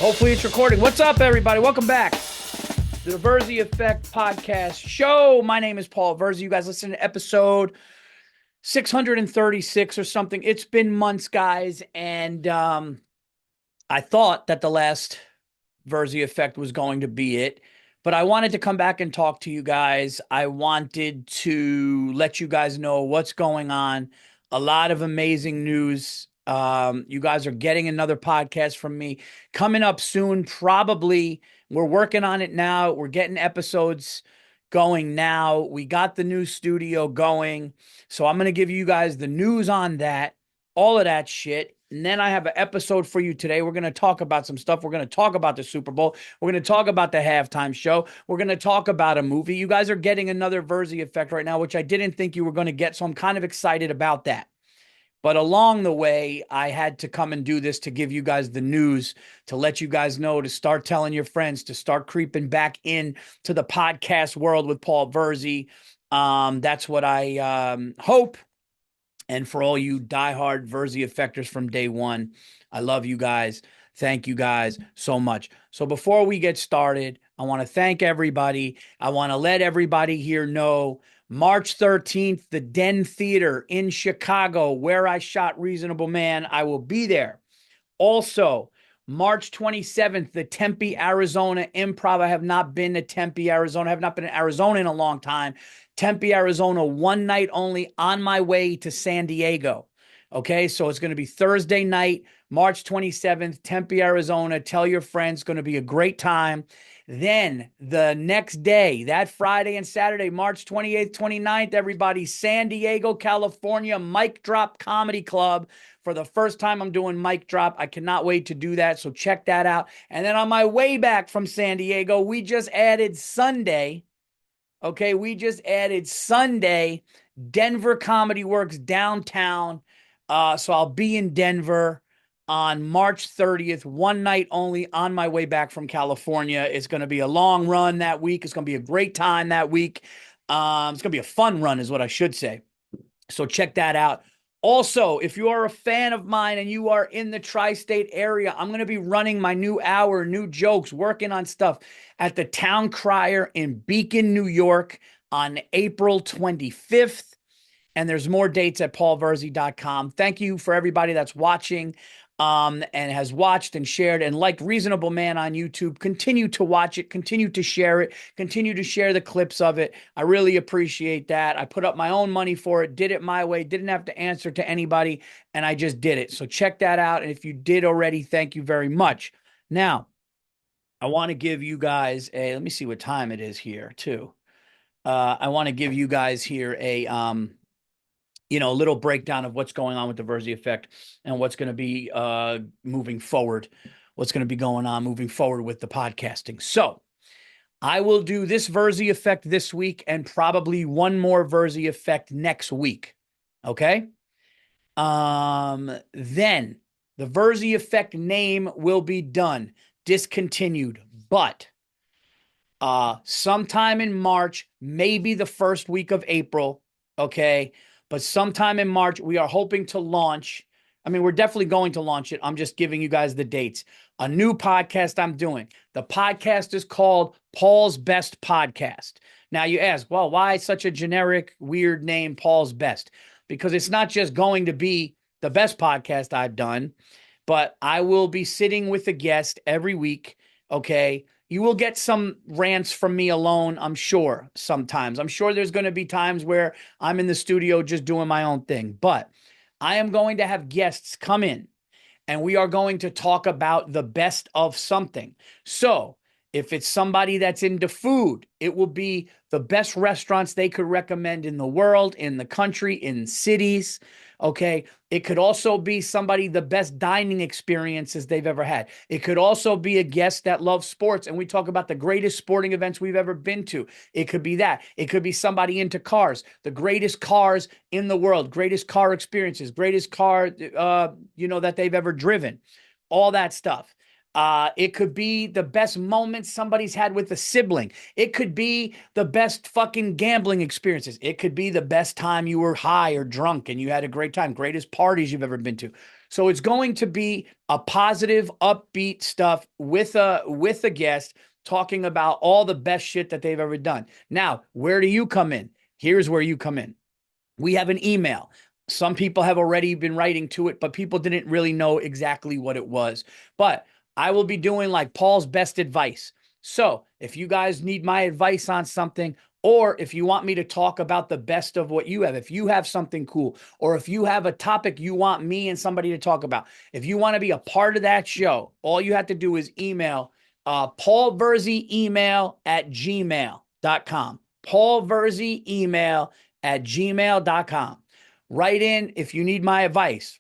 Hopefully it's recording. What's up, everybody? Welcome back to the Virzi Effect podcast show. My name is Paul Virzi. You guys listen to episode 636 or something. It's been months, guys, and I thought that the last Virzi Effect was going to be it, but I wanted to come back and talk to you guys. I wanted to let you guys know what's going on. A lot of amazing news. You guys are getting another podcast from me coming up soon. Probably we're working on it now. We're getting episodes going now. We got the new studio going. So I'm going to give you guys the news on that, all of that shit. And then I have an episode for you today. We're going to talk about some stuff. We're going to talk about the Super Bowl. We're going to talk about the halftime show. We're going to talk about a movie. You guys are getting another Virzi Effect right now, which I didn't think you were going to get. So I'm kind of excited about that. But along the way, I had to come and do this to give you guys the news, to let you guys know, to start telling your friends, to start creeping back in to the podcast world with Paul Virzi. That's what I hope. And for all you diehard Virzi Effectors from day one, I love you guys. Thank you guys so much. So before we get started, I want to thank everybody. I want to let everybody here know March 13th, the Den Theater in Chicago, where I shot Reasonable Man. I will be there. Also, March 27th, the Tempe, Arizona Improv. I have not been to Tempe, Arizona. I have not been to Arizona in a long time. Tempe, Arizona, one night only, on my way to San Diego. Okay, so it's going to be Thursday night, March 27th, Tempe, Arizona. Tell your friends. It's going to be a great time. Then the next day, that Friday and Saturday, March 28th, 29th, everybody, San Diego, California, Mic Drop Comedy Club. For the first time, I'm doing Mic Drop. I cannot wait to do that, so check that out. And then on my way back from San Diego, we just added Sunday. Okay, we just added Sunday, Denver Comedy Works downtown. So I'll be in Denver on March 30th, one night only, on my way back from California. It's going to be a long run that week. It's going to be a great time that week. It's going to be a fun run is what I should say. So check that out. Also, if you are a fan of mine and you are in the tri-state area, I'm going to be running my new hour, new jokes, working on stuff at the Town Crier in Beacon, New York on April 25th. And there's more dates at paulvirzi.com. Thank you for everybody that's watching and has watched and shared and liked Reasonable Man on YouTube. Continue to watch it. Continue to share it. Continue to share the clips of it. I really appreciate that. I put up my own money for it, did it my way, didn't have to answer to anybody, and I just did it. So check that out. And if you did already, thank you very much. Now, I want to give you guys let me see what time it is here too. I want to give you guys here a little breakdown of what's going on with the Virzi Effect and what's going to be moving forward, what's going to be going on moving forward with the podcasting. So I will do this Virzi Effect this week and probably one more Virzi Effect next week. Okay. Then the Virzi Effect name will be done, discontinued, but sometime in March, maybe the first week of April. Okay. But sometime in March, we are hoping to launch. I mean, we're definitely going to launch it. I'm just giving you guys the dates. A new podcast I'm doing. The podcast is called Paul's Best Podcast. Now you ask, well, why such a generic, weird name, Paul's Best? Because it's not just going to be the best podcast I've done, but I will be sitting with a guest every week, okay? You will get some rants from me alone, I'm sure, sometimes. I'm sure there's going to be times where I'm in the studio just doing my own thing. But I am going to have guests come in, and we are going to talk about the best of something. So if it's somebody that's into food, it will be the best restaurants they could recommend in the world, in the country, in cities. Okay. It could also be somebody, the best dining experiences they've ever had. It could also be a guest that loves sports, and we talk about the greatest sporting events we've ever been to. It could be that. It could be somebody into cars, the greatest cars in the world, greatest car experiences, greatest car, that they've ever driven, all that stuff. It could be the best moments somebody's had with a sibling. It could be the best fucking gambling experiences. It could be the best time you were high or drunk and you had a great time, greatest parties you've ever been to. So it's going to be a positive, upbeat stuff with a guest talking about all the best shit that they've ever done. Now, where do you come in? Here's where you come in. We have an email. Some people have already been writing to it, but people didn't really know exactly what it was. But I will be doing like Paul's best advice. So if you guys need my advice on something, or if you want me to talk about the best of what you have, if you have something cool, or if you have a topic you want me and somebody to talk about, if you want to be a part of that show, all you have to do is email Paul Virzi email at gmail.com. Paul Virzi email at gmail.com. Write in if you need my advice.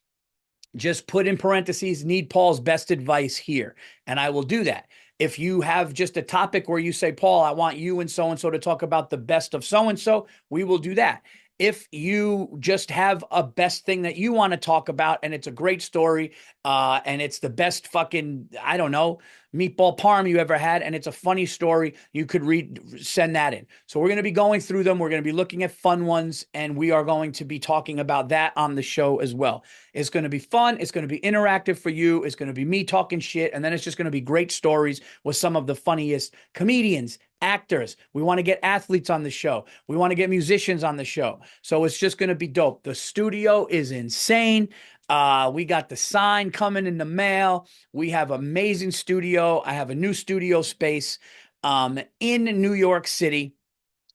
Just put in parentheses, need Paul's best advice here. And I will do that. If you have just a topic where you say, Paul, I want you and so to talk about the best of so, we will do that. If you just have a best thing that you want to talk about and it's a great story and it's the best fucking, I don't know, meatball parm you ever had and it's a funny story, you could send that in. So we're going to be going through them. We're going to be looking at fun ones and we are going to be talking about that on the show as well. It's going to be fun. It's going to be interactive for you. It's going to be me talking shit. And then it's just going to be great stories with some of the funniest comedians, actors. We want to get athletes on the show. We want to get musicians on the show. So it's just going to be dope. The studio is insane. We got the sign coming in the mail. We have amazing studio. I have a new studio space in New York City,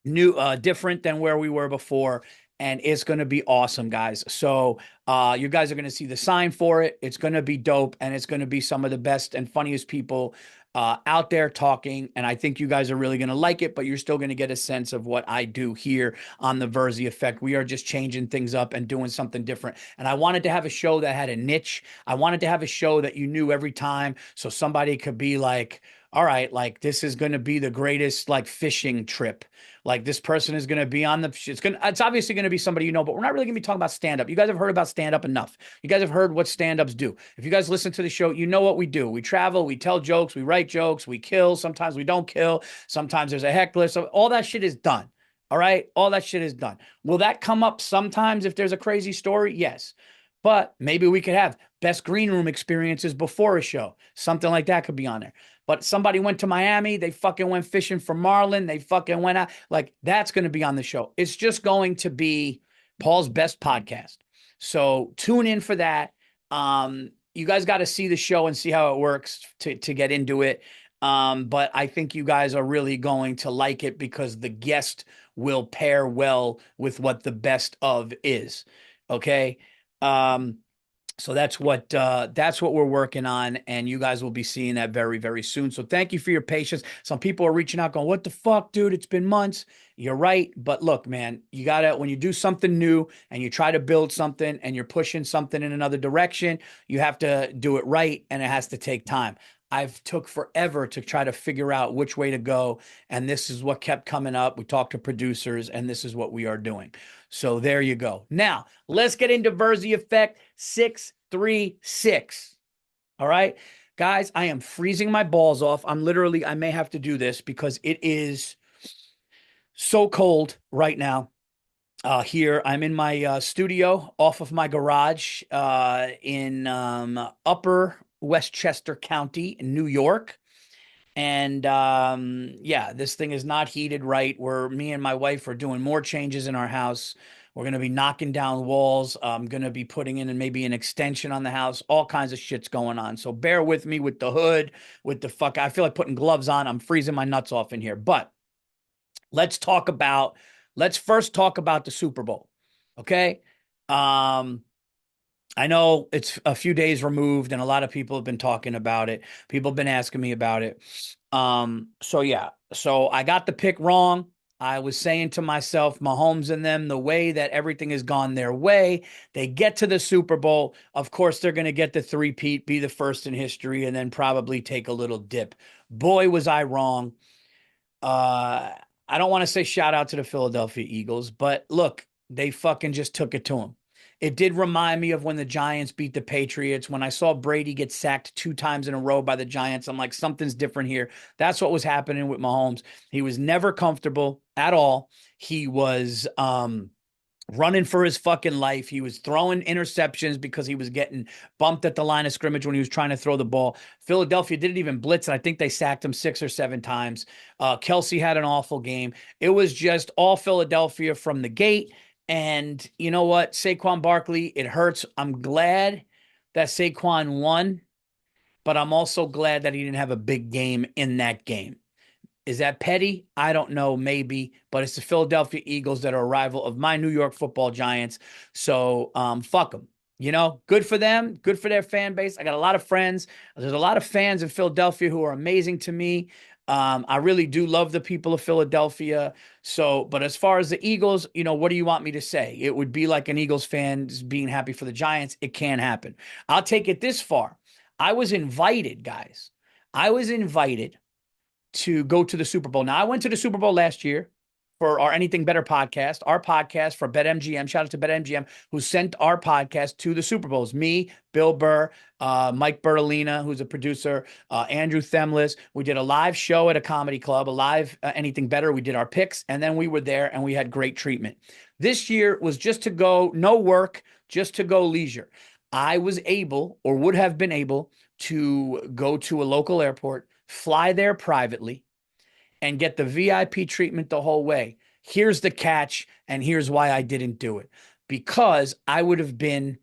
different than where we were before. And it's going to be awesome, guys. So you guys are going to see the sign for it. It's going to be dope. And it's going to be some of the best and funniest people out there talking. And I think you guys are really going to like it, but you're still going to get a sense of what I do here on the Virzi Effect. We are just changing things up and doing something different. And I wanted to have a show that had a niche. I wanted to have a show that you knew every time. So somebody could be like, all right, like this is going to be the greatest like fishing trip. Like this person is going to be on it's obviously going to be somebody you know, but we're not really going to be talking about stand-up. You guys have heard about stand-up enough. You guys have heard what stand-ups do. If you guys listen to the show, you know what we do. We travel, we tell jokes, we write jokes, we kill. Sometimes we don't kill. Sometimes there's a heckler. So all that shit is done. All right. All that shit is done. Will that come up sometimes if there's a crazy story? Yes. But maybe we could have best green room experiences before a show. Something like that could be on there. But somebody went to Miami. They fucking went fishing for marlin. They fucking went out. Like that's going to be on the show. It's just going to be Paul's best podcast. So tune in for that. You guys got to see the show and see how it works to get into it. But I think you guys are really going to like it because the guest will pair well with what the best of is. Okay. So that's what we're working on, and you guys will be seeing that very, very soon. So thank you for your patience. Some people are reaching out going, what the fuck, dude? It's been months. You're right. But look, man, you gotta, when you do something new and you try to build something and you're pushing something in another direction, you have to do it right and it has to take time. I've took forever to try to figure out which way to go. And this is what kept coming up. We talked to producers and this is what we are doing. So there you go. Now let's get into Virzi Effect 636. All right, guys, I am freezing my balls off. I may have to do this because it is so cold right now. Here, I'm in my studio off of my garage in Upper Westchester County in New York. And yeah, this thing is not heated right. Me and my wife are doing more changes in our house. We're going to be knocking down walls. I'm going to be putting in maybe an extension on the house. All kinds of shit's going on. So bear with me with the hood, with the fuck. I feel like putting gloves on. I'm freezing my nuts off in here. But let's first talk about the Super Bowl. Okay. I know it's a few days removed and a lot of people have been talking about it. People have been asking me about it. So yeah, so I got the pick wrong. I was saying to myself, Mahomes and them, the way that everything has gone their way, they get to the Super Bowl. Of course, they're going to get the three-peat, be the first in history, and then probably take a little dip. Boy, was I wrong. I don't want to say shout out to the Philadelphia Eagles, but look, they fucking just took it to them. It did remind me of when the Giants beat the Patriots. When I saw Brady get sacked 2 times in a row by the Giants, I'm like, something's different here. That's what was happening with Mahomes. He was never comfortable at all. He was running for his fucking life. He was throwing interceptions because he was getting bumped at the line of scrimmage when he was trying to throw the ball. Philadelphia didn't even blitz, and I think they sacked him 6 or 7 times. Kelsey had an awful game. It was just all Philadelphia from the gate. And you know what? Saquon Barkley, it hurts. I'm glad that Saquon won, but I'm also glad that he didn't have a big game in that game. Is that petty? I don't know, maybe, but it's the Philadelphia Eagles that are a rival of my New York Football Giants. So fuck them. You know, good for them, good for their fan base. I got a lot of friends. There's a lot of fans in Philadelphia who are amazing to me. I really do love the people of Philadelphia. So, but as far as the Eagles, you know, what do you want me to say? It would be like an Eagles fan just being happy for the Giants. It can't happen. I'll take it this far. I was invited, guys. I was invited to go to the Super Bowl. Now, I went to the Super Bowl last year for our Anything Better podcast, our podcast for BetMGM. Shout out to BetMGM, who sent our podcast to the Super Bowls. Me, Bill Burr, Mike Bertolina, who's a producer, Andrew Themlis. We did a live show at a comedy club, a live Anything Better. We did our picks, and then we were there, and we had great treatment. This year was just to go, no work, just to go leisure. I was able, or would have been able, to go to a local airport, fly there privately, and get the VIP treatment the whole way. Here's the catch, and here's why I didn't do it. Because I would have been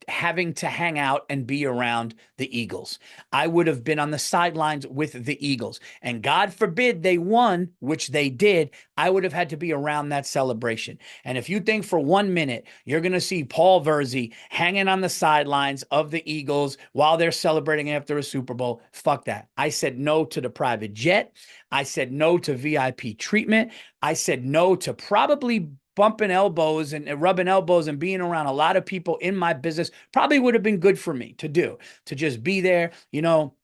having to hang out and be around the Eagles. I would have been on the sidelines with the Eagles. And God forbid they won, which they did, I would have had to be around that celebration. And if you think for 1 minute you're going to see Paul Virzi hanging on the sidelines of the Eagles while they're celebrating after a Super Bowl, fuck that. I said no to the private jet. I said no to VIP treatment. I said no to probably bumping elbows and rubbing elbows and being around a lot of people in my business. Probably would have been good for me to do, to just be there, you know,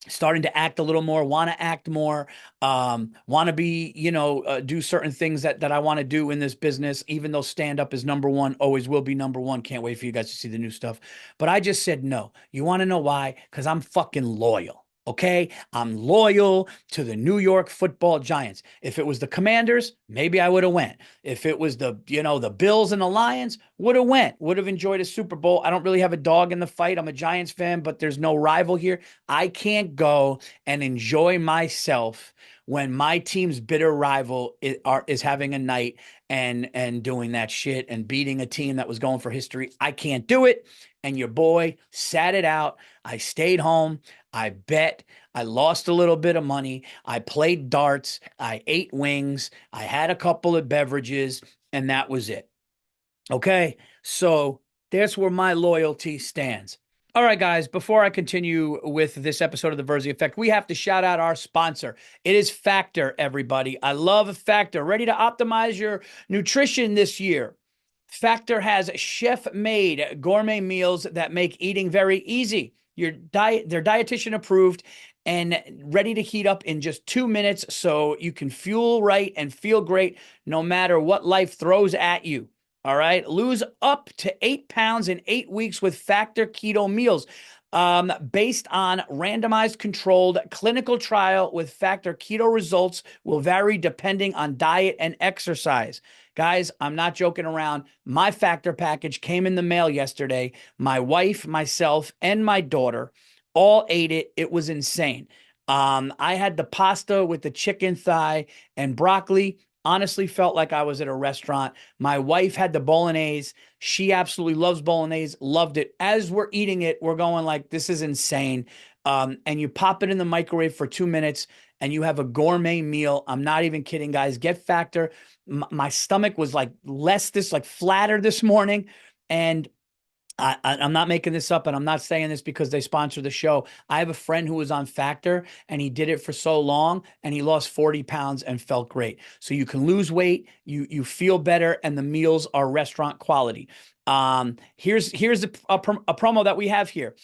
starting to act a little more, want to act more, want to be, you know, do certain things that I want to do in this business, even though stand-up is number one, always will be number one. Can't wait for you guys to see the new stuff. But I just said no. You want to know why? Because I'm fucking loyal. Okay, I'm loyal to the New York Football Giants. If it was the Commanders, maybe I would have went. If it was the, you know, the Bills and the Lions, would have went. Would have enjoyed a Super Bowl. I don't really have a dog in the fight. I'm a Giants fan, but there's no rival here. I can't go and enjoy myself when my team's bitter rival is having a night and doing that shit and beating a team that was going for history. I can't do it. And your boy sat it out. I stayed home. I bet. I lost a little bit of money. I played darts. I ate wings. I had a couple of beverages, and that was it. Okay, so that's where my loyalty stands. All right, guys, before I continue with this episode of the Virzi Effect, we have to shout out our sponsor. It is Factor, everybody. I love Factor. Ready to optimize your nutrition this year? Factor has chef-made gourmet meals that make eating very easy. They're dietitian approved and ready to heat up in just 2 minutes so you can fuel right and feel great no matter what life throws at you. All right. Lose up to 8 pounds in 8 weeks with Factor Keto meals. Based on randomized controlled clinical trial with Factor, keto results will vary depending on diet and exercise. Guys, I'm not joking around. My Factor package came in the mail yesterday. My wife, myself, and my daughter all ate it. It was insane. I had the pasta with the chicken thigh and broccoli. Honestly felt like I was at a restaurant. My wife had the bolognese. She absolutely loves bolognese, loved it. As we're eating it, we're going like, this is insane. And you pop it in the microwave for 2 minutes and you have a gourmet meal. I'm not even kidding, guys. Get Factor. My stomach was like flatter this morning. And I'm not making this up, and I'm not saying this because they sponsor the show. I have a friend who was on Factor, and he did it for so long, and he lost 40 pounds and felt great. So you can lose weight, you feel better, and the meals are restaurant quality. Here's a promo that we have here.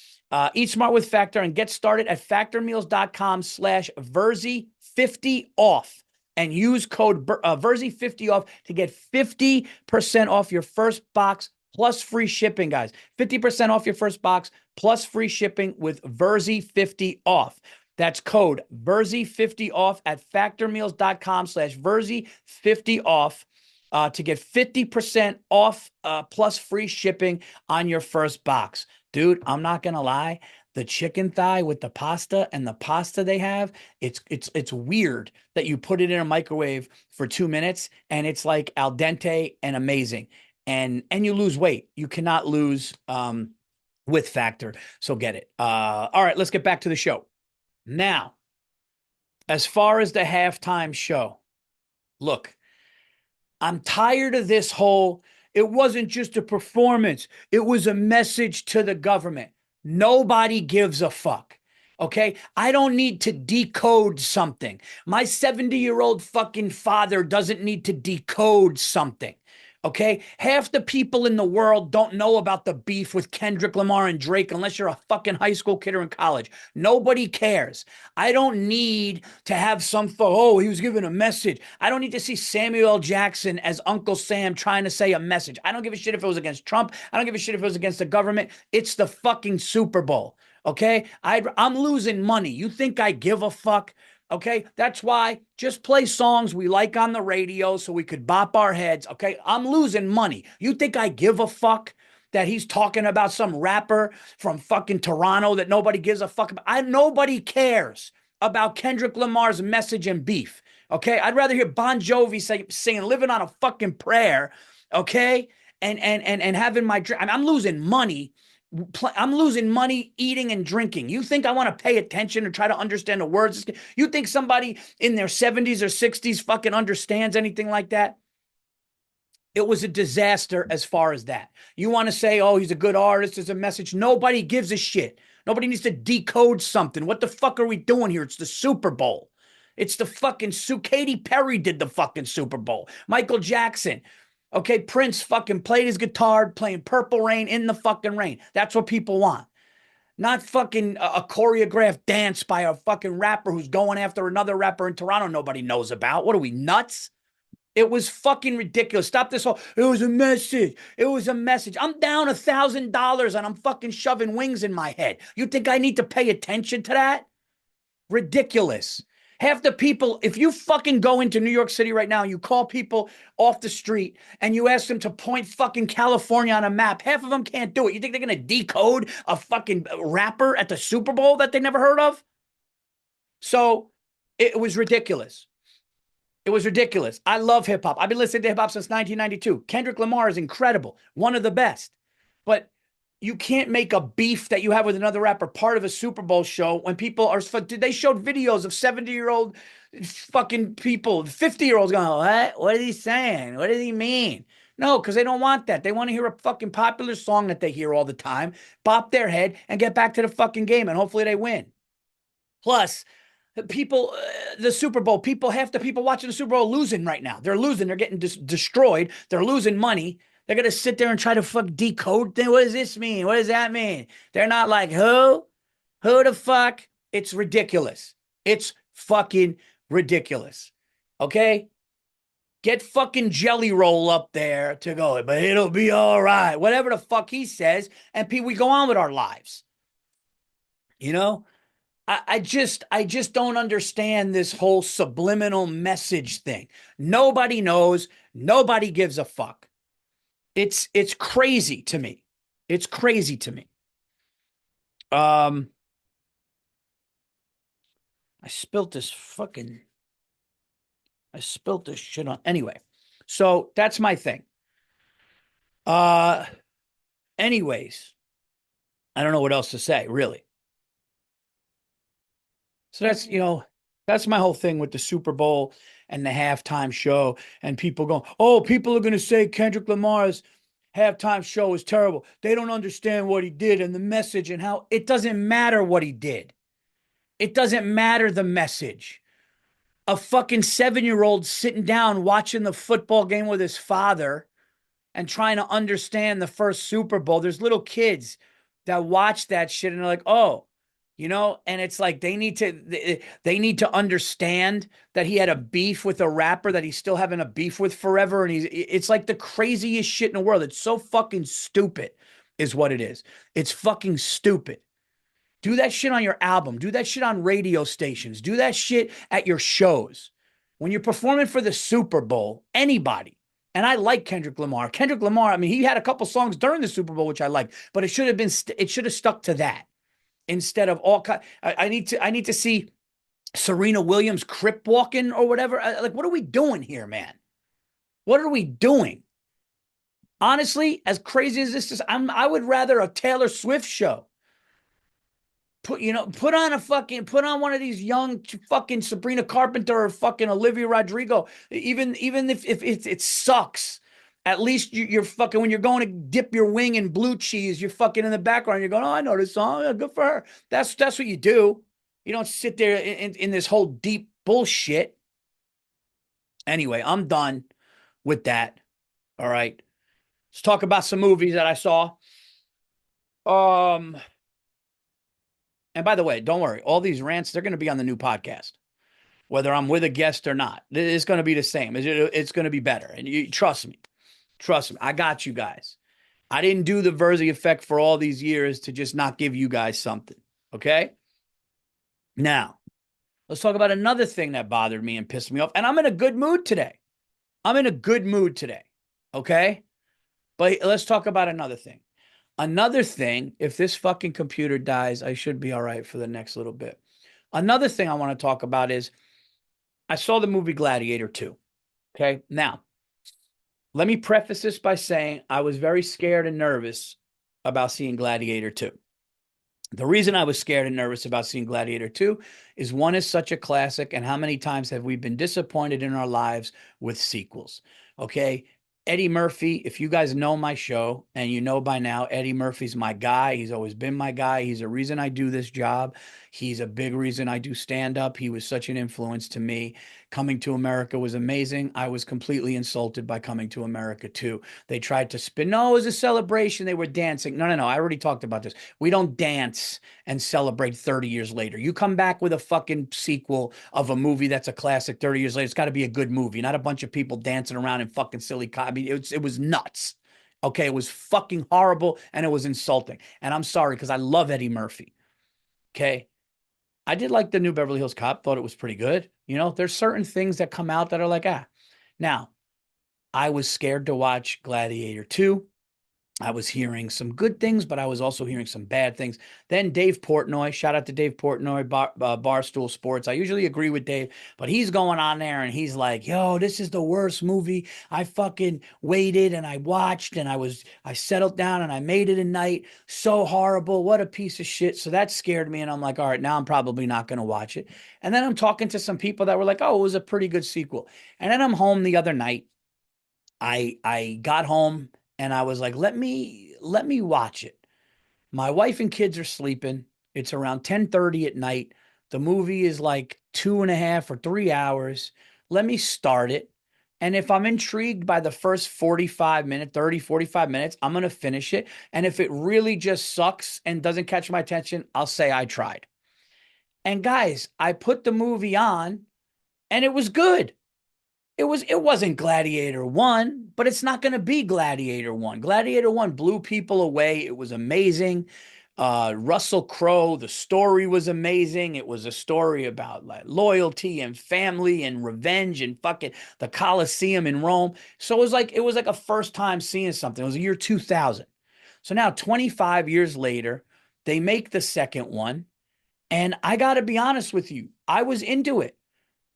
Eat smart with Factor and get started at factormeals.com/Virzi50 off. And use code Virzi50 off to get 50% off your first box plus free shipping, guys. 50% off your first box plus free shipping with Virzi50 off. That's code Virzi50 off at factormeals.com/Virzi50 off to get 50% off plus free shipping on your first box. Dude, I'm not going to lie. The chicken thigh with the pasta and the pasta they have, it's weird that you put it in a microwave for 2 minutes and it's like al dente and amazing. And you lose weight. You cannot lose with Factor. So get it. All right, let's get back to the show. Now, as far as the halftime show, look, I'm tired of this whole, it wasn't just a performance, it was a message to the government. Nobody gives a fuck. Okay. I don't need to decode something. My 70-year-old fucking father doesn't need to decode something. Okay. Half the people in the world don't know about the beef with Kendrick Lamar and Drake unless you're a fucking high school kid or in college. Nobody cares. I don't need to have oh, he was giving a message. I don't need to see Samuel L. Jackson as Uncle Sam trying to say a message. I don't give a shit if it was against Trump. I don't give a shit if it was against the government. It's the fucking Super Bowl. Okay. I'm losing money. You think I give a fuck? Okay, that's why just play songs we like on the radio so we could bop our heads. Okay, I'm losing money. You think I give a fuck that he's talking about some rapper from fucking Toronto that nobody gives a fuck about? Nobody cares about Kendrick Lamar's message and beef. Okay, I'd rather hear Bon Jovi singing "Living on a Fucking Prayer." Okay, and having my drink. I'm losing money. I'm losing money eating and drinking. You think I want to pay attention and try to understand the words? You think somebody in their 70s or 60s fucking understands anything like that? It was a disaster as far as that. You want to say, oh, he's a good artist, there's a message. Nobody gives a shit. Nobody needs to decode something. What the fuck are we doing here? It's the Super Bowl. It's the fucking Katy Perry did the fucking Super Bowl. Michael Jackson. Okay, Prince fucking played his guitar, playing Purple Rain in the fucking rain. That's what people want. Not fucking a choreographed dance by a fucking rapper who's going after another rapper in Toronto nobody knows about. What are we, nuts? It was fucking ridiculous. Stop this whole, it was a message. It was a message. I'm down $1,000 and I'm fucking shoving wings in my head. You think I need to pay attention to that? Ridiculous. Half the people, if you fucking go into New York City right now and you call people off the street and you ask them to point fucking California on a map, half of them can't do it. You think they're going to decode a fucking rapper at the Super Bowl that they never heard of? So it was ridiculous. It was ridiculous. I love hip hop. I've been listening to hip hop since 1992. Kendrick Lamar is incredible, one of the best. But you can't make a beef that you have with another rapper part of a Super Bowl show when people are, they showed videos of 70-year-old fucking people, 50-year-olds going, what? What is he saying? What does he mean? No, because they don't want that. They want to hear a fucking popular song that they hear all the time, bop their head, and get back to the fucking game, and hopefully they win. Plus, people, the Super Bowl, half the people watching the Super Bowl are losing right now. They're losing. They're getting destroyed. They're losing money. They're going to sit there and try to fuck decode things. What does this mean? What does that mean? They're not like, who? Who the fuck? It's ridiculous. It's fucking ridiculous. Okay? Get fucking Jelly Roll up there to go, but it'll be all right. Whatever the fuck he says. And we go on with our lives. You know? I just don't understand this whole subliminal message thing. Nobody knows. Nobody gives a fuck. It's crazy to me. It's crazy to me. I spilt this shit on. Anyway, so that's my thing. Anyways, I don't know what else to say, really. So that's my whole thing with the Super Bowl and the halftime show and people going, oh, people are going to say Kendrick Lamar's halftime show is terrible. They don't understand what he did and the message and how it doesn't matter what he did. It doesn't matter the message. A fucking 7-year-old sitting down watching the football game with his father and trying to understand the first Super Bowl. There's little kids that watch that shit and they're like, oh, And it's like they need to understand that he had a beef with a rapper that he's still having a beef with forever, and it's like the craziest shit in the world. It's so fucking stupid, is what it is. It's fucking stupid. Do that shit on your album. Do that shit on radio stations. Do that shit at your shows. When you're performing for the Super Bowl, anybody. And I like Kendrick Lamar. Kendrick Lamar, I mean, he had a couple songs during the Super Bowl which I liked, but it should have stuck to that instead of all. I need to see Serena Williams crip walking or whatever. Like, what are we doing here, man? What are we doing? Honestly, as crazy as this is, I would rather a Taylor Swift show. Put on one of these young fucking Sabrina Carpenter or fucking Olivia Rodrigo. Even if it sucks, at least you're fucking, when you're going to dip your wing in blue cheese, you're fucking in the background. You're going, oh, I know this song. Yeah, good for her. That's what you do. You don't sit there in this whole deep bullshit. Anyway, I'm done with that. All right. Let's talk about some movies that I saw. And by the way, don't worry. All these rants, they're going to be on the new podcast, whether I'm with a guest or not. It's going to be the same. It's going to be better. And you trust me. Trust me. I got you guys. I didn't do the Virzi effect for all these years to just not give you guys something. Okay? Now, let's talk about another thing that bothered me and pissed me off. And I'm in a good mood today. Okay? But let's talk about another thing. Another thing, if this fucking computer dies, I should be all right for the next little bit. Another thing I want to talk about is I saw the movie Gladiator 2. Okay? Now, let me preface this by saying I was very scared and nervous about seeing Gladiator 2. The reason I was scared and nervous about seeing Gladiator 2 is, one, is such a classic, and how many times have we been disappointed in our lives with sequels? Okay? Eddie Murphy, if you guys know my show, and you know by now, Eddie Murphy's my guy. He's always been my guy. He's a reason I do this job. He's a big reason I do stand-up. He was such an influence to me. Coming to America was amazing. I was completely insulted by Coming to America too. They tried to spin, no, it was a celebration. They were dancing. No. I already talked about this. We don't dance and celebrate 30 years later. You come back with a fucking sequel of a movie that's a classic 30 years later, it's got to be a good movie, not a bunch of people dancing around in fucking silly. I mean, it was nuts. Okay, it was fucking horrible, and it was insulting. And I'm sorry, because I love Eddie Murphy. Okay. I did like the new Beverly Hills Cop, thought it was pretty good. There's certain things that come out that are like, ah. Now, I was scared to watch Gladiator 2. I was hearing some good things, but I was also hearing some bad things. Then Dave Portnoy, shout out to Dave Portnoy, Barstool Sports. I usually agree with Dave, but he's going on there and he's like, yo, this is the worst movie. I fucking waited and I watched and I settled down and I made it a night. So horrible. What a piece of shit. So that scared me. And I'm like, all right, now I'm probably not going to watch it. And then I'm talking to some people that were like, oh, it was a pretty good sequel. And then I'm home the other night. I got home and I was like, let me watch it. My wife and kids are sleeping. It's around 10:30 at night. The movie is like 2.5 or 3 hours. Let me start it. And if I'm intrigued by the first 45 minutes, 30, 45 minutes, I'm going to finish it. And if it really just sucks and doesn't catch my attention, I'll say I tried. And guys, I put the movie on and it was good. It wasn't Gladiator 1, but it's not going to be Gladiator 1. Gladiator 1 blew people away. It was amazing. Russell Crowe, the story was amazing. It was a story about like loyalty and family and revenge and fucking the Colosseum in Rome. So it was like a first time seeing something. It was the year 2000. So now 25 years later, they make the second one. And I got to be honest with you, I was into it.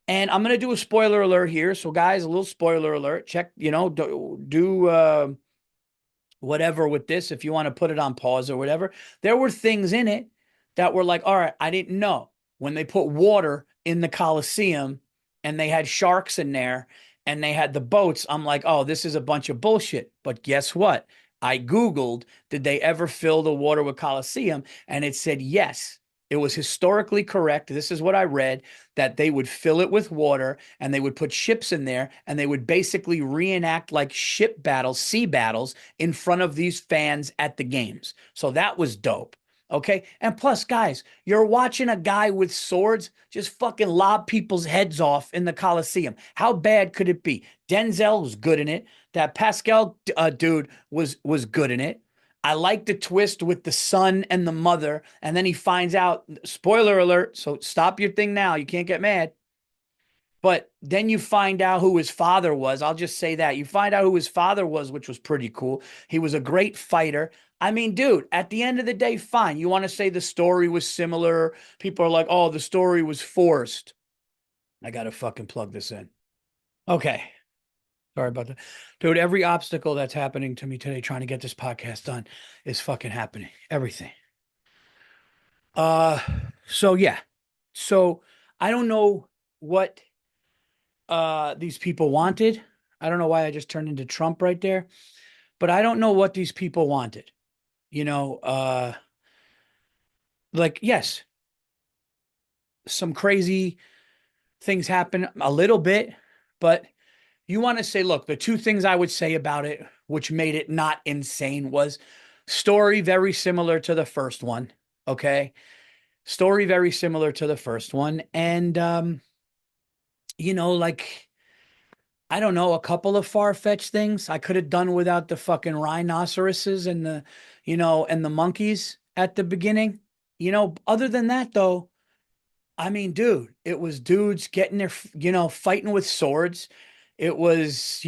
And I'm going to do a spoiler alert here. So guys, a little spoiler alert. Check, do whatever with this if you want to put it on pause or whatever. There were things in it that were like, all right, I didn't know. When they put water in the Colosseum and they had sharks in there and they had the boats, I'm like, oh, this is a bunch of bullshit. But guess what? I Googled, did they ever fill the water with Colosseum? And it said yes. It was historically correct. This is what I read, that they would fill it with water and they would put ships in there and they would basically reenact like ship battles, sea battles in front of these fans at the games. So that was dope. Okay. And plus, guys, you're watching a guy with swords just fucking lob people's heads off in the Coliseum. How bad could it be? Denzel was good in it. That Pascal dude was good in it. I like the twist with the son and the mother, and then he finds out. Spoiler alert! So stop your thing now. You can't get mad. But then you find out who his father was. I'll just say that. You find out who his father was, which was pretty cool. He was a great fighter. I mean, dude, at the end of the day, fine. You want to say the story was similar. People are like, oh, the story was forced. I got to fucking plug this in. Okay. Sorry about that. Dude, every obstacle that's happening to me today trying to get this podcast done is fucking happening. Everything. Uh, so yeah. So I don't know what these people wanted. I don't know why I just turned into Trump right there, but I don't know what these people wanted. You know, like yes, some crazy things happen a little bit, but you want to say, look, the two things I would say about it, which made it not insane, was story very similar to the first one. Okay. Story very similar to the first one. And like I don't know, a couple of far-fetched things I could have done without the fucking rhinoceroses and the monkeys at the beginning. Other than that though, I mean, dude, it was dudes getting their, fighting with swords. It was,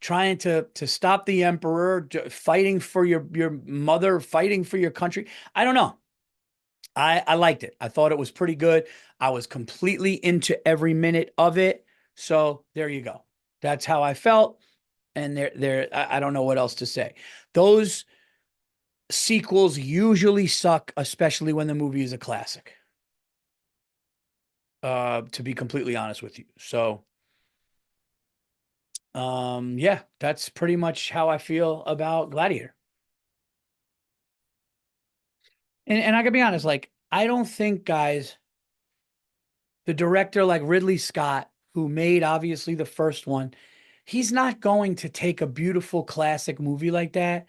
trying to stop the emperor, fighting for your mother, fighting for your country. I don't know. I liked it. I thought it was pretty good. I was completely into every minute of it. So there you go. That's how I felt. And I don't know what else to say. Those sequels usually suck, especially when the movie is a classic. To be completely honest with you. So yeah, that's pretty much how I feel about Gladiator. And I gotta be honest, like, I don't think, guys, the director like Ridley Scott, who made obviously the first one, he's not going to take a beautiful classic movie like that.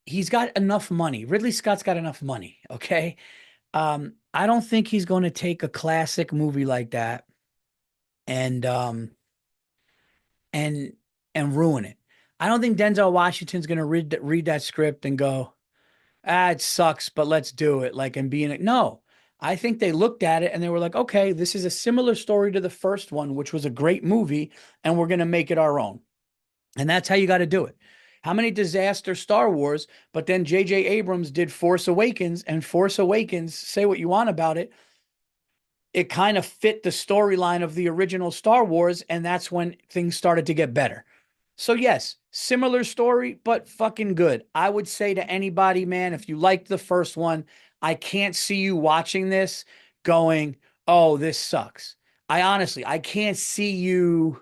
He's got enough money. Ridley Scott's got enough money, okay? I don't think he's going to take a classic movie like that and and and ruin it. I don't think Denzel Washington's going to read that script and go, it sucks, but let's do it. Like, and being it. No, I think they looked at it and they were like, okay, this is a similar story to the first one, which was a great movie, and we're going to make it our own. And that's how you got to do it. How many disaster Star Wars, but then J.J. Abrams did Force Awakens, and Force Awakens, say what you want about it, it kind of fit the storyline of the original Star Wars, and that's when things started to get better. So yes, similar story, but fucking good. I would say to anybody, man, if you liked the first one, I can't see you watching this going, "Oh, this sucks." I can't see you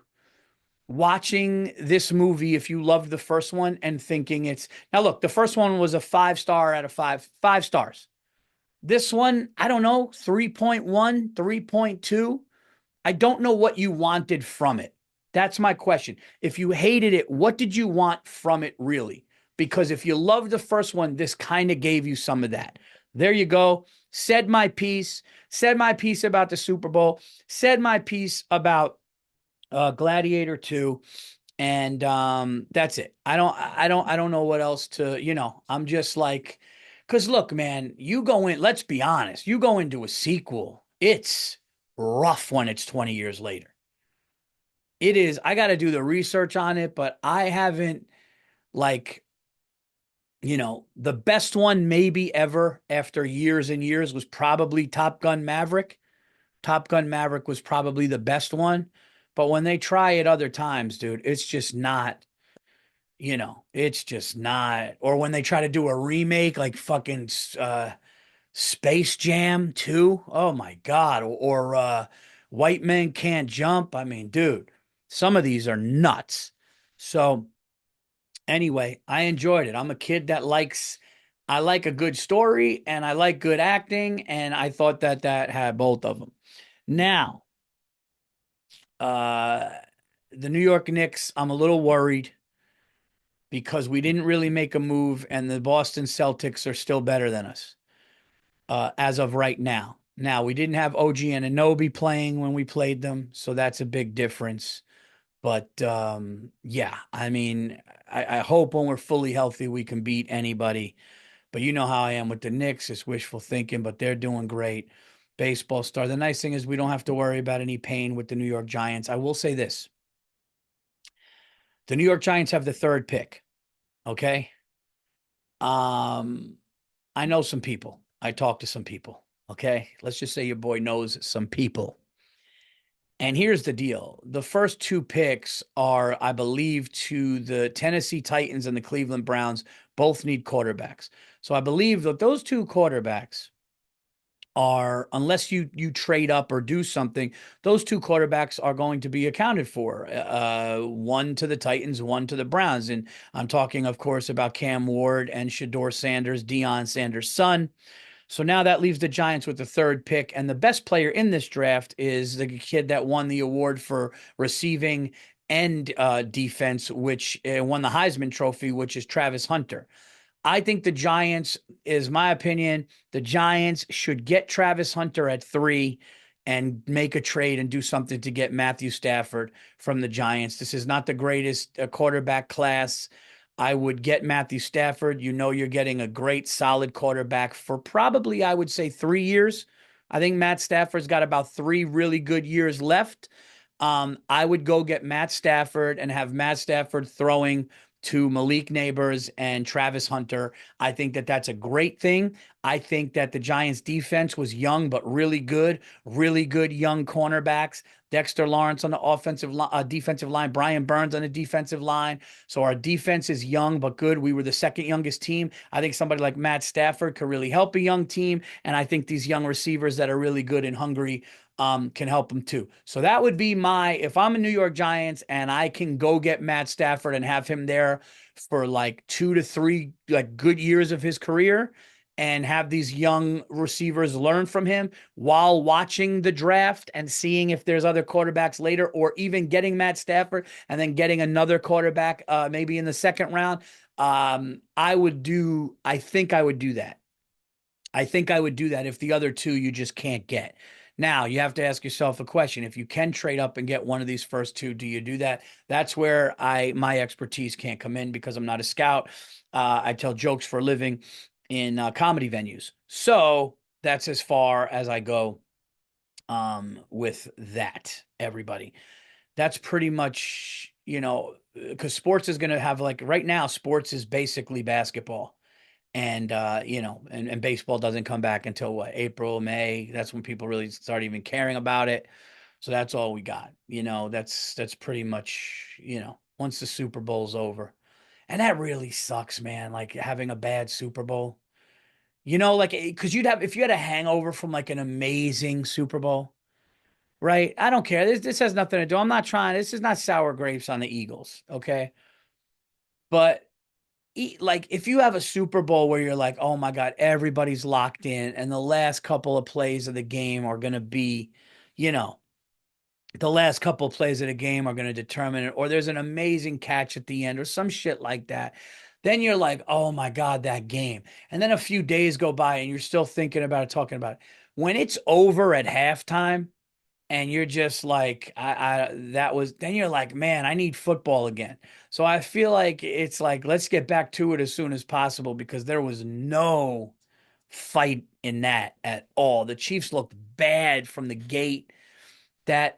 watching this movie if you loved the first one and thinking it's now look, the first one was a 5 star out of five stars. This one, I don't know, 3.1, 3.2. I don't know what you wanted from it. That's my question. If you hated it, what did you want from it really? Because if you loved the first one, this kind of gave you some of that. There you go. Said my piece about the Super Bowl, said my piece about Gladiator 2, and that's it. I don't know what else to, I'm just like, because look, man, you go in, let's be honest, you go into a sequel, it's rough when it's 20 years later. It is. I got to do the research on it, but I haven't, like, the best one maybe ever after years and years was probably Top Gun Maverick. Top Gun Maverick was probably the best one. But when they try it other times, dude, it's just not, it's just not. Or when they try to do a remake like fucking Space Jam 2, oh my God. Or White Men Can't Jump. I mean, dude, some of these are nuts. So anyway, I enjoyed it. I'm a kid that I like a good story and I like good acting. And I thought that had both of them. Now, uh, the New York Knicks, I'm a little worried. because we didn't really make a move, and the Boston Celtics are still better than us as of right now. Now, we didn't have OG and Anunoby playing when we played them, so that's a big difference. But yeah, I mean, I hope when we're fully healthy we can beat anybody. But you know how I am with the Knicks. It's wishful thinking, but they're doing great. Baseball star. The nice thing is we don't have to worry about any pain with the New York Giants. I will say this. The New York Giants have the third pick. Okay. Um, I know some people. I talk to some people. Okay. Let's just say your boy knows some people. And here's the deal. The first two picks are, I believe, to the Tennessee Titans and the Cleveland Browns. Both need quarterbacks. So I believe that those two quarterbacks are, unless you trade up or do something, those two quarterbacks are going to be accounted for. One to the Titans, one to the Browns. And I'm talking, of course, about Cam Ward and Shador Sanders, Deion Sanders' son. So now that leaves the Giants with the third pick. And the best player in this draft is the kid that won the award for receiving and defense, which won the Heisman Trophy, which is Travis Hunter. I think the Giants, is my opinion, the Giants should get Travis Hunter at 3 and make a trade and do something to get Matthew Stafford from the Giants. This is not the greatest quarterback class. I would get Matthew Stafford. You know, you're getting a great, solid quarterback for probably, I would say, 3 years. I think Matt Stafford's got about 3 really good years left. I would go get Matt Stafford and have Matt Stafford throwing to Malik Neighbors and Travis Hunter. I think that that's a great thing. I think that the Giants defense was young but really good young cornerbacks. Dexter Lawrence on the defensive line, Brian Burns on the defensive line. So our defense is young but good. We were the second youngest team. I think somebody like Matt Stafford could really help a young team, and I think these young receivers that are really good and hungry can help them too. So that would be if I'm a New York Giants and I can go get Matt Stafford and have him there for like 2 to 3 like good years of his career and have these young receivers learn from him while watching the draft and seeing if there's other quarterbacks later, or even getting Matt Stafford and then getting another quarterback maybe in the second round. I think I would do that. I think I would do that if the other two you just can't get. Now, you have to ask yourself a question. If you can trade up and get one of these first two, do you do that? That's where my expertise can't come in because I'm not a scout. I tell jokes for a living in comedy venues. So that's as far as I go with that, everybody. That's pretty much, because sports is going to have, like, right now, sports is basically basketball. And and baseball doesn't come back until what, April, May. That's when people really start even caring about it. So that's all we got. That's pretty much, once the Super Bowl's over. And that really sucks, man. Like having a bad Super Bowl. Like, because if you had a hangover from like an amazing Super Bowl, right? I don't care. This has nothing to do. I'm not trying. This is not sour grapes on the Eagles, okay? But like, if you have a Super Bowl where you're like, oh my God, everybody's locked in, and the last couple of plays of the game are going to be, you know, the last couple of plays of the game are going to determine it, or there's an amazing catch at the end, or some shit like that. Then you're like, oh my God, that game. And then a few days go by and you're still thinking about it, talking about it. When it's over at halftime, and you're just like, then you're like, man, I need football again. So I feel like it's like, let's get back to it as soon as possible, because there was no fight in that at all. The Chiefs looked bad from the gate. That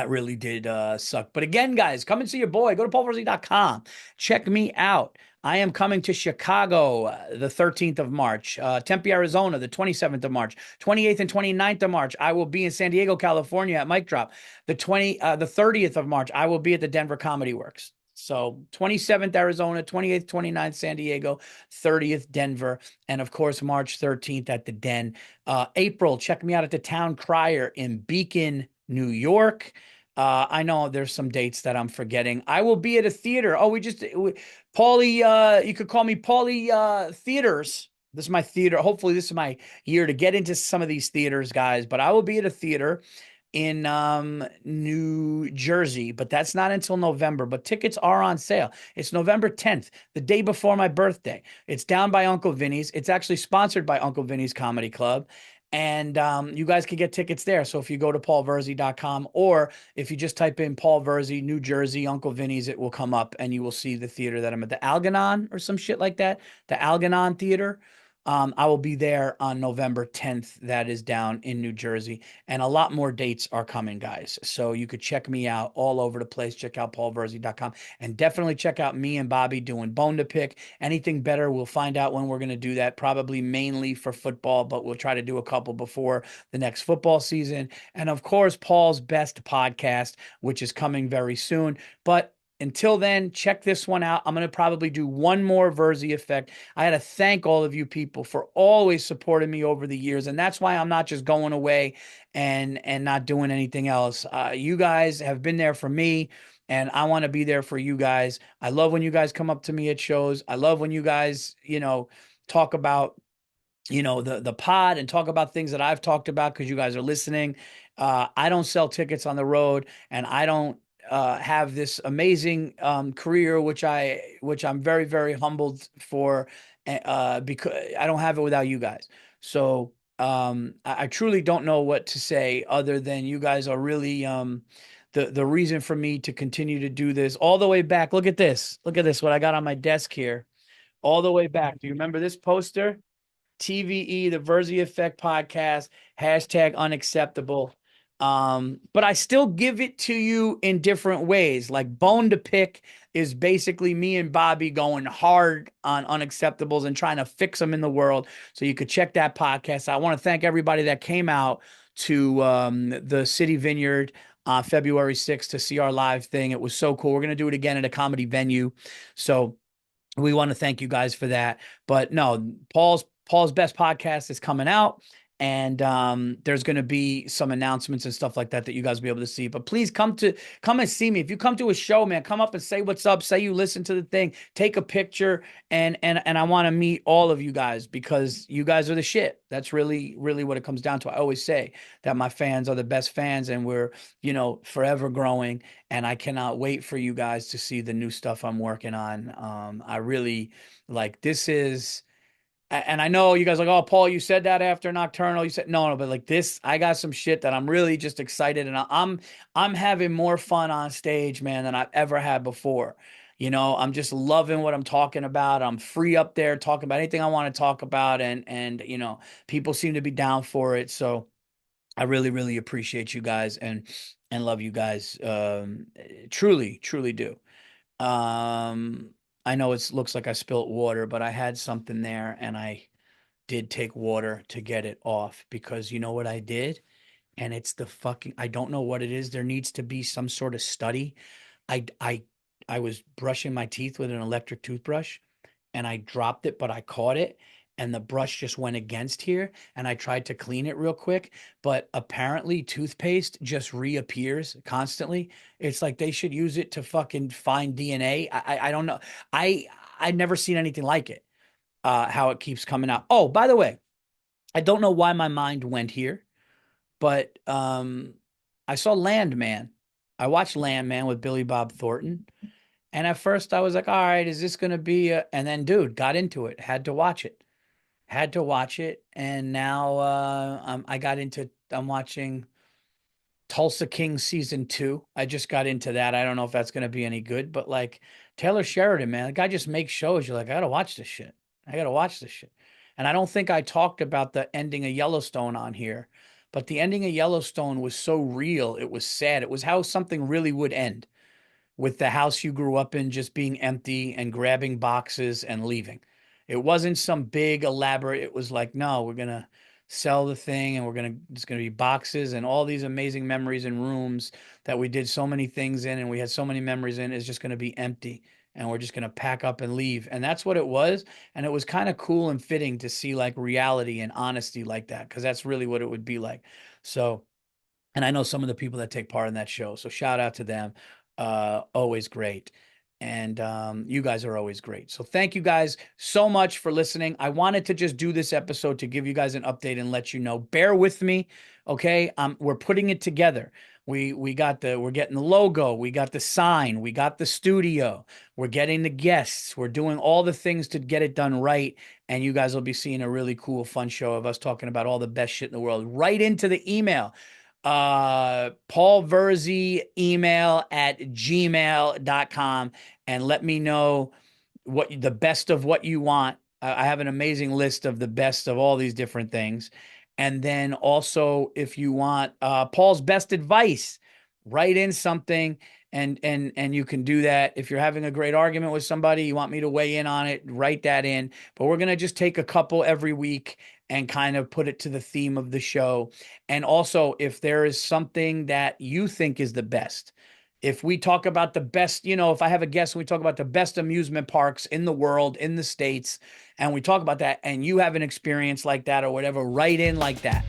really did suck. But again, guys, come and see your boy. Go to paulvirzi.com. Check me out. I am coming to Chicago the 13th of March, Tempe, Arizona, the 27th of March, 28th and 29th of March. I will be in San Diego, California at Mic Drop. The 30th of March, I will be at the Denver Comedy Works. So 27th Arizona, 28th, 29th San Diego, 30th Denver, and of course March 13th at the Den. April, check me out at the Town Crier in Beacon, New York. I know there's some dates that I'm forgetting. I will be at a theater. Oh, Paulie, you could call me Paulie Theaters. This is my theater. Hopefully this is my year to get into some of these theaters, guys. But I will be at a theater in New Jersey, but that's not until November. But tickets are on sale. It's November 10th, the day before my birthday. It's down by Uncle Vinny's. It's actually sponsored by Uncle Vinny's Comedy Club. And you guys can get tickets there. So if you go to paulverzi.com, or if you just type in Paul Verzi, New Jersey, Uncle Vinny's, it will come up and you will see the theater that I'm at, the Algernon or some shit like that. The Algernon Theater. I will be there on November 10th. That is down in New Jersey. And a lot more dates are coming, guys. So you could check me out all over the place. Check out paulverzi.com, and definitely check out me and Bobby doing Bone to Pick. Anything better, we'll find out when we're going to do that. Probably mainly for football, but we'll try to do a couple before the next football season. And of course, Paul's Best podcast, which is coming very soon. But until then, check this one out. I'm going to probably do one more Verzi effect. I had to thank all of you people for always supporting me over the years. And that's why I'm not just going away and not doing anything else. You guys have been there for me, and I want to be there for you guys. I love when you guys come up to me at shows. I love when you guys, talk about the pod and talk about things that I've talked about because you guys are listening. I don't sell tickets on the road, and I don't have this amazing career, which I'm very very humbled for, because I don't have it without you guys. So I truly don't know what to say other than you guys are really the reason for me to continue to do this all the way back. Look at this. Look at this. What I got on my desk here, all the way back. Do you remember this poster? TVE, the Virzi Effect podcast, hashtag unacceptable. But I still give it to you in different ways. Like Bone to Pick is basically me and Bobby going hard on unacceptables and trying to fix them in the world. So you could check that podcast. I want to thank everybody that came out to the City Vineyard February 6th to see our live thing. It was so cool. We're going to do it again at a comedy venue. So we want to thank you guys for that. But no, Paul's Best podcast is coming out, and there's going to be some announcements and stuff like that that you guys will be able to see. But please come and see me. If you come to a show, man, come up and say what's up, say you listen to the thing, take a picture, and I want to meet all of you guys because you guys are the shit. That's really really what it comes down to. I always say that my fans are the best fans, and we're, forever growing, and I cannot wait for you guys to see the new stuff I'm working on. I really like this is, and I know you guys are like, oh, Paul, you said that after Nocturnal. You said no, but like this, I got some shit that I'm really just excited, and I'm having more fun on stage, man, than I've ever had before. I'm just loving what I'm talking about. I'm free up there talking about anything I want to talk about, and people seem to be down for it. So I really, really appreciate you guys and love you guys. Truly, truly do. Um, I know it looks like I spilt water, but I had something there and I did take water to get it off because you know what I did? And it's I don't know what it is. There needs to be some sort of study. I I I was brushing my teeth with an electric toothbrush and I dropped it, but I caught it and the brush just went against here and I tried to clean it real quick, but apparently toothpaste just reappears constantly. It's like they should use it to fucking find DNA. I don't know. I I've never seen anything like it. How it keeps coming out. Oh, by the way, I don't know why my mind went here, but I saw Landman. I watched Landman with Billy Bob Thornton. And at first I was like, all right, is this going to be and then dude, got into it, had to watch it. Had to watch it, and now I'm watching Tulsa King season 2. I just got into that. I don't know if that's going to be any good, but like Taylor Sheridan, man, the guy just makes shows. You're like, I got to watch this shit. I got to watch this shit. And I don't think I talked about the ending of Yellowstone on here, but the ending of Yellowstone was so real. It was sad. It was how something really would end, with the house you grew up in just being empty and grabbing boxes and leaving. It wasn't some big elaborate. It was like, no, we're going to sell the thing and it's going to be boxes and all these amazing memories and rooms that we did so many things in and we had so many memories in is just going to be empty and we're just going to pack up and leave. And that's what it was. And it was kind of cool and fitting to see like reality and honesty like that, because that's really what it would be like. So, and I know some of the people that take part in that show. So shout out to them. Always great. And you guys are always great. So thank you guys so much for listening. I wanted to just do this episode to give you guys an update and let you know. Bear with me, okay? We're putting it together. We're getting the logo, we got the sign, we got the studio, we're getting the guests, we're doing all the things to get it done right. And you guys will be seeing a really cool, fun show of us talking about all the best shit in the world right into the email. Paul Virzi email at gmail.com, and let me know what the best of what you want. I have an amazing list of the best of all these different things. And then also, if you want Paul's best advice, write in something, and you can do that. If you're having a great argument with somebody, you want me to weigh in on it, write that in. But we're gonna just take a couple every week and kind of put it to the theme of the show. And also, if there is something that you think is the best, if we talk about the best, if I have a guest and we talk about the best amusement parks in the world, in the States, and we talk about that, and you have an experience like that or whatever, write in like that.